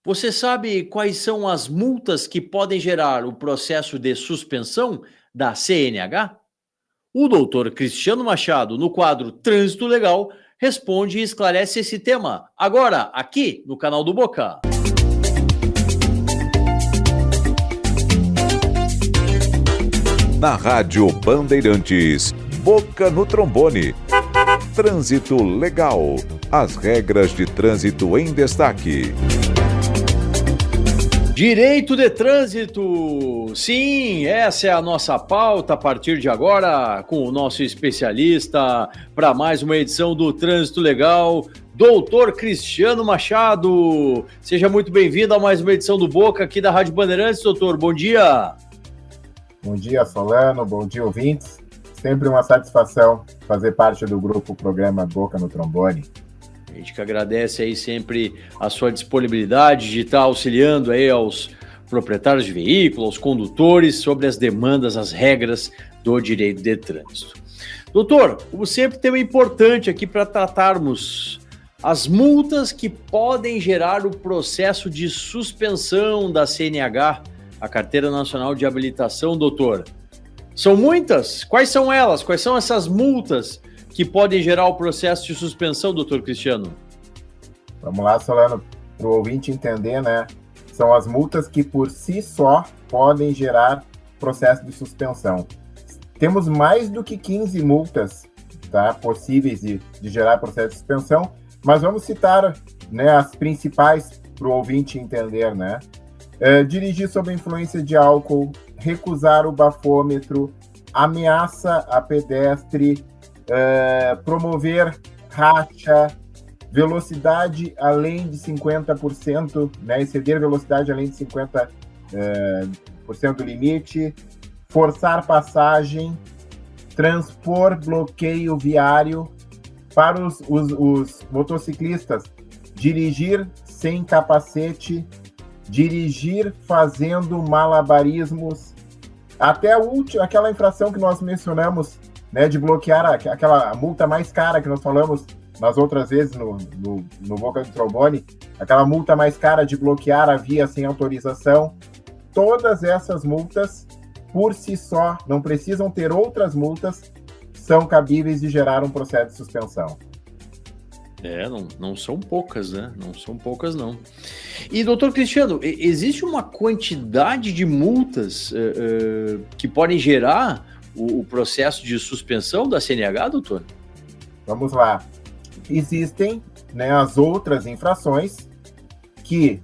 Você sabe quais são as multas que podem gerar o processo de suspensão da CNH? O doutor Cristiano Machado, no quadro Trânsito Legal, responde e esclarece esse tema, agora, aqui no canal do Boca. Na Rádio Bandeirantes, Boca no Trombone. Trânsito Legal. As regras de trânsito em destaque. Direito de trânsito. Sim, essa é a nossa pauta a partir de agora, com o nosso especialista para mais uma edição do Trânsito Legal, doutor Cristiano Machado. Seja muito bem-vindo a mais uma edição do Boca aqui da Rádio Bandeirantes, doutor. Bom dia. Bom dia, Solano. Bom dia, ouvintes. Sempre uma satisfação fazer parte do grupo Programa Boca no Trombone. A gente que agradece aí sempre a sua disponibilidade de estar auxiliando aí aos proprietários de veículos, aos condutores, sobre as demandas, as regras do direito de trânsito. Doutor, como sempre, tema importante aqui para tratarmos as multas que podem gerar o processo de suspensão da CNH, a Carteira Nacional de Habilitação, doutor. São muitas? Quais são elas? Quais são essas multas que podem gerar o processo de suspensão, doutor Cristiano? Vamos lá, Solano, para o ouvinte entender, né? São as multas que por si só podem gerar processo de suspensão. Temos mais do que 15 multas, tá, possíveis de gerar processo de suspensão, mas vamos citar, né, as principais para o ouvinte entender, né? Dirigir sob a influência de álcool, recusar o bafômetro, ameaça a pedestre, promover racha, velocidade além de 50%, né, exceder velocidade além de 50% do limite, forçar passagem, transpor bloqueio viário. Para os motociclistas, dirigir sem capacete, dirigir fazendo malabarismos, até aquela infração que nós mencionamos, né, de bloquear aquela multa mais cara que nós falamos nas outras vezes no Boca do Trombone, aquela multa mais cara de bloquear a via sem autorização. Todas essas multas, por si só, não precisam ter outras multas, são cabíveis de gerar um processo de suspensão. Não são poucas, né? Não são poucas, não. E, doutor Cristiano, existe uma quantidade de multas que podem gerar o processo de suspensão da CNH, doutor? Vamos lá. Existem, né, as outras infrações que,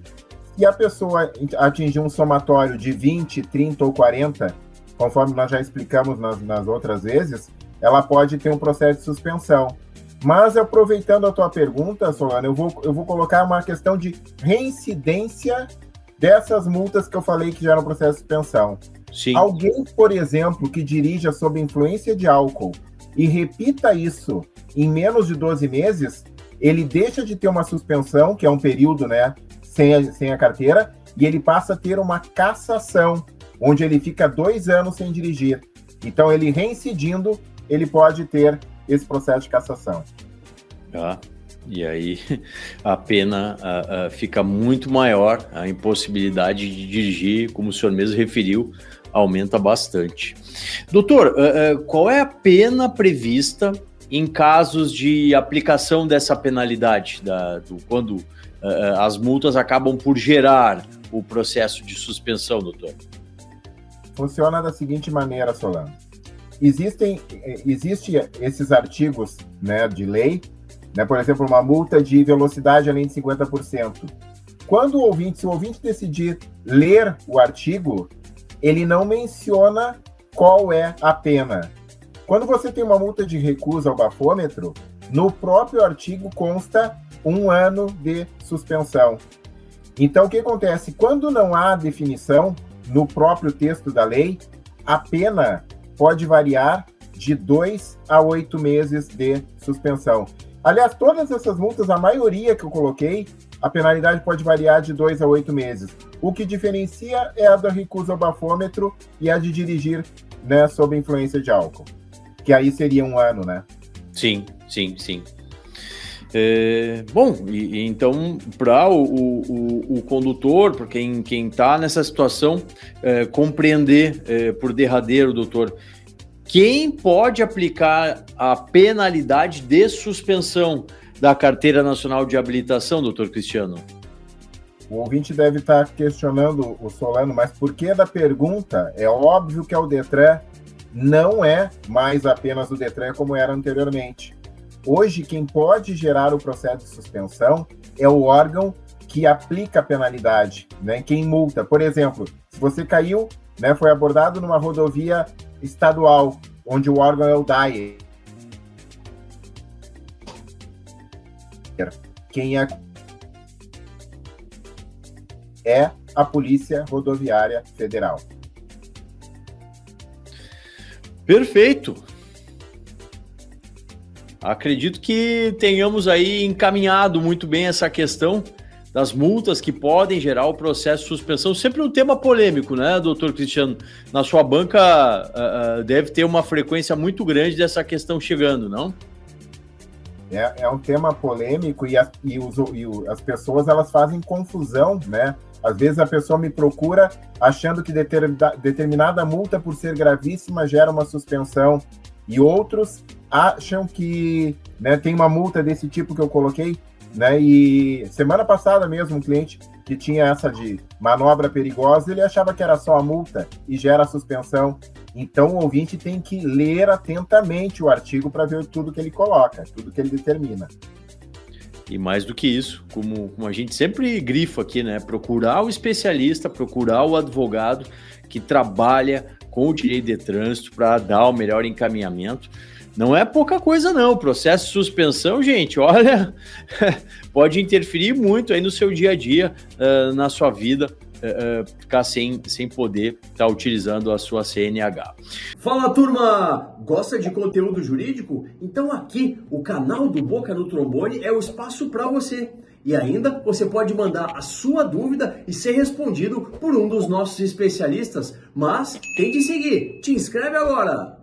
se a pessoa atingir um somatório de 20, 30 ou 40, conforme nós já explicamos nas outras vezes, ela pode ter um processo de suspensão. Mas, aproveitando a tua pergunta, Solano, eu vou colocar uma questão de reincidência dessas multas que eu falei que geram processo de suspensão. Sim. Alguém, por exemplo, que dirija sob influência de álcool e repita isso em menos de 12 meses, ele deixa de ter uma suspensão, que é um período, né, sem a carteira, e ele passa a ter uma cassação, onde ele fica 2 anos sem dirigir. Então, ele reincidindo, ele pode ter esse processo de cassação. E aí a pena fica muito maior, a impossibilidade de dirigir, como o senhor mesmo referiu, aumenta bastante. Doutor, qual é a pena prevista em casos de aplicação dessa penalidade, quando as multas acabam por gerar o processo de suspensão, doutor? Funciona da seguinte maneira, Solano. Existem esses artigos, né, de lei, né, por exemplo, uma multa de velocidade além de 50%. Se o ouvinte decidir ler o artigo, ele não menciona qual é a pena. Quando você tem uma multa de recusa ao bafômetro, no próprio artigo consta 1 ano de suspensão. Então, o que acontece? Quando não há definição no próprio texto da lei, a pena pode variar de 2 a 8 meses de suspensão. Aliás, todas essas multas, a maioria que eu coloquei, a penalidade pode variar de 2 a 8 meses. O que diferencia é a da recusa ao bafômetro e a de dirigir, né, sob influência de álcool. Que aí seria 1 ano, né? Sim. Bom, então, para o condutor, para quem está nessa situação, compreender por derradeiro, doutor, quem pode aplicar a penalidade de suspensão da Carteira Nacional de Habilitação, doutor Cristiano? O ouvinte deve estar questionando o Solano, mas por que da pergunta? É óbvio que é o Detran, não é mais apenas o Detran como era anteriormente. Hoje, quem pode gerar o processo de suspensão é o órgão que aplica a penalidade, né? Quem multa. Por exemplo, se você caiu, né, foi abordado numa rodovia estadual, onde o órgão é o DAE. Quem é a Polícia Rodoviária Federal. Perfeito. Acredito que tenhamos aí encaminhado muito bem essa questão das multas que podem gerar o processo de suspensão. Sempre um tema polêmico, né, doutor Cristiano? Na sua banca deve ter uma frequência muito grande dessa questão chegando, não? É um tema polêmico e as pessoas elas fazem confusão, né? Às vezes a pessoa me procura achando que determinada multa, por ser gravíssima, gera uma suspensão, e outros acham que, né, tem uma multa desse tipo que eu coloquei, né? E semana passada mesmo, um cliente que tinha essa de manobra perigosa, ele achava que era só a multa e gera a suspensão. Então o ouvinte tem que ler atentamente o artigo para ver tudo que ele coloca, tudo que ele determina. E mais do que isso, como a gente sempre grifa aqui, né? Procurar o especialista, procurar o advogado que trabalha com o direito de trânsito para dar o melhor encaminhamento. Não é pouca coisa, não. O processo de suspensão, gente, olha, pode interferir muito aí no seu dia a dia, na sua vida, ficar sem poder estar utilizando a sua CNH. Fala, turma! Gosta de conteúdo jurídico? Então aqui, o canal do Boca no Trombone é o espaço para você. E ainda, você pode mandar a sua dúvida e ser respondido por um dos nossos especialistas. Mas tem de seguir. Te inscreve agora!